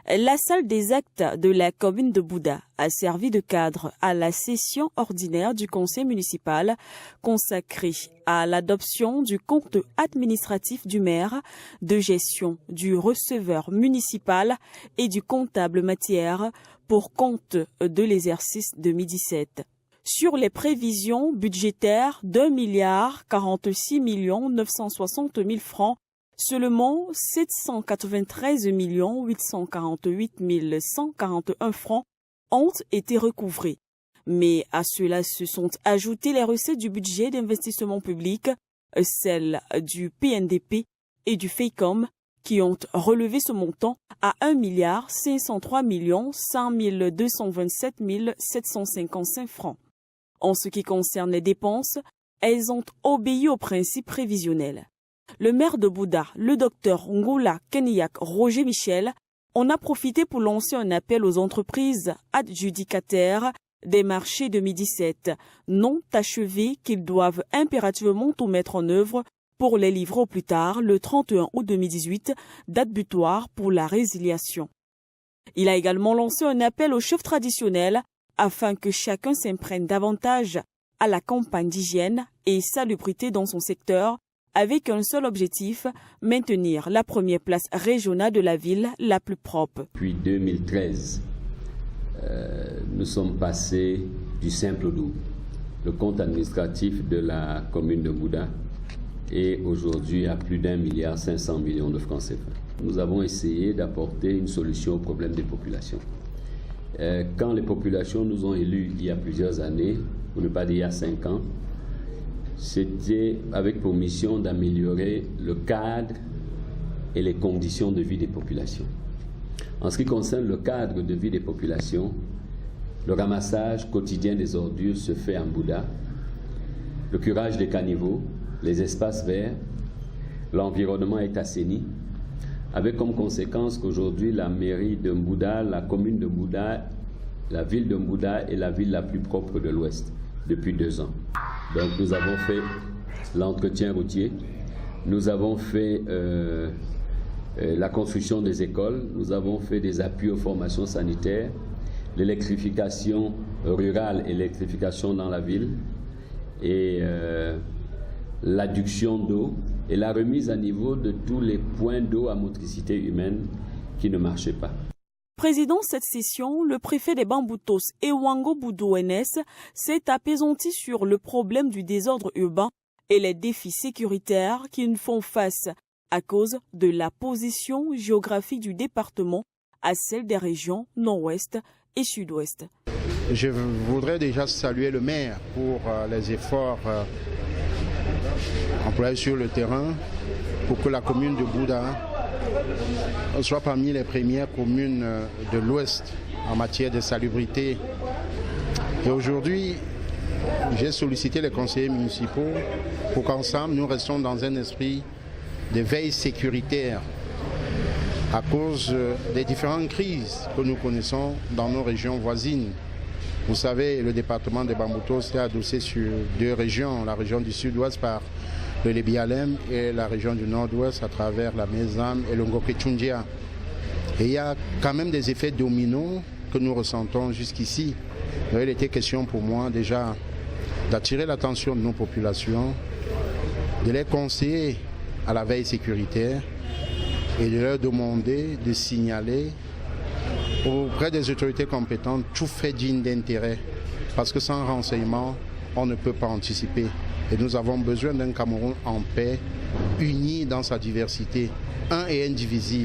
La salle des actes de la commune de Bouda a servi de cadre à la session ordinaire du conseil municipal consacrée à l'adoption du compte administratif du maire, de gestion du receveur municipal et du comptable matière pour compte de l'exercice 2017. Sur les prévisions budgétaires d'1,46,960,000 francs, seulement 793 848 141 francs ont été recouvrés. Mais à cela se sont ajoutées les recettes du budget d'investissement public, celles du PNDP et du FEICOM, qui ont relevé ce montant à 1,503 100 227 755 francs. En ce qui concerne les dépenses, elles ont obéi aux principes prévisionnels. Le maire de Bouda, le docteur Ngoula Keniak Roger Michel, en a profité pour lancer un appel aux entreprises adjudicataires des marchés 2017 non achevés qu'ils doivent impérativement tout mettre en œuvre pour les livrer au plus tard le 31 août 2018, date butoir pour la résiliation. Il a également lancé un appel aux chefs traditionnels afin que chacun s'imprègne davantage à la campagne d'hygiène et salubrité dans son secteur, avec un seul objectif, maintenir la première place régionale de la ville la plus propre. Depuis 2013, nous sommes passés du simple au double. Le compte administratif de la commune de Bouda est aujourd'hui à plus d'1,5 milliard de francs CFA. Nous avons essayé d'apporter une solution au problème des populations. Quand les populations nous ont élus il y a plusieurs années, pour ne pas dire il y a 5 ans, c'était avec pour mission d'améliorer le cadre et les conditions de vie des populations. En ce qui concerne le cadre de vie des populations, le ramassage quotidien des ordures se fait en Bouda, le curage des caniveaux, les espaces verts, l'environnement est assaini, avec comme conséquence qu'aujourd'hui la mairie de Mbouda, la commune de Mbouda, la ville de Mbouda est la ville la plus propre de l'Ouest depuis 2 ans. Donc nous avons fait l'entretien routier, nous avons fait la construction des écoles, nous avons fait des appuis aux formations sanitaires, l'électrification rurale et l'électrification dans la ville, et l'adduction d'eau et la remise à niveau de tous les points d'eau à motricité humaine qui ne marchaient pas. Président cette session, le préfet des Bamboutos, Ewango Boudouenes, s'est apaisanti sur le problème du désordre urbain et les défis sécuritaires qui nous font face à cause de la position géographique du département à celle des régions nord-ouest et sud-ouest. Je voudrais déjà saluer le maire pour les efforts employés sur le terrain pour que la commune de Bouda soit parmi les premières communes de l'Ouest en matière de salubrité. Et aujourd'hui, j'ai sollicité les conseillers municipaux pour qu'ensemble nous restions dans un esprit de veille sécuritaire à cause des différentes crises que nous connaissons dans nos régions voisines. Vous savez, le département des Bamboutos est adossé sur 2 régions, la région du sud-ouest par le Lébialem et la région du nord-ouest à travers la Mézam et le Ngoké-Tchoundia. Et il y a quand même des effets dominos que nous ressentons jusqu'ici. Il était question pour moi déjà d'attirer l'attention de nos populations, de les conseiller à la veille sécuritaire et de leur demander de signaler auprès des autorités compétentes tout fait digne d'intérêt. Parce que sans renseignement, on ne peut pas anticiper. Et nous avons besoin d'un Cameroun en paix, uni dans sa diversité, un et indivisible.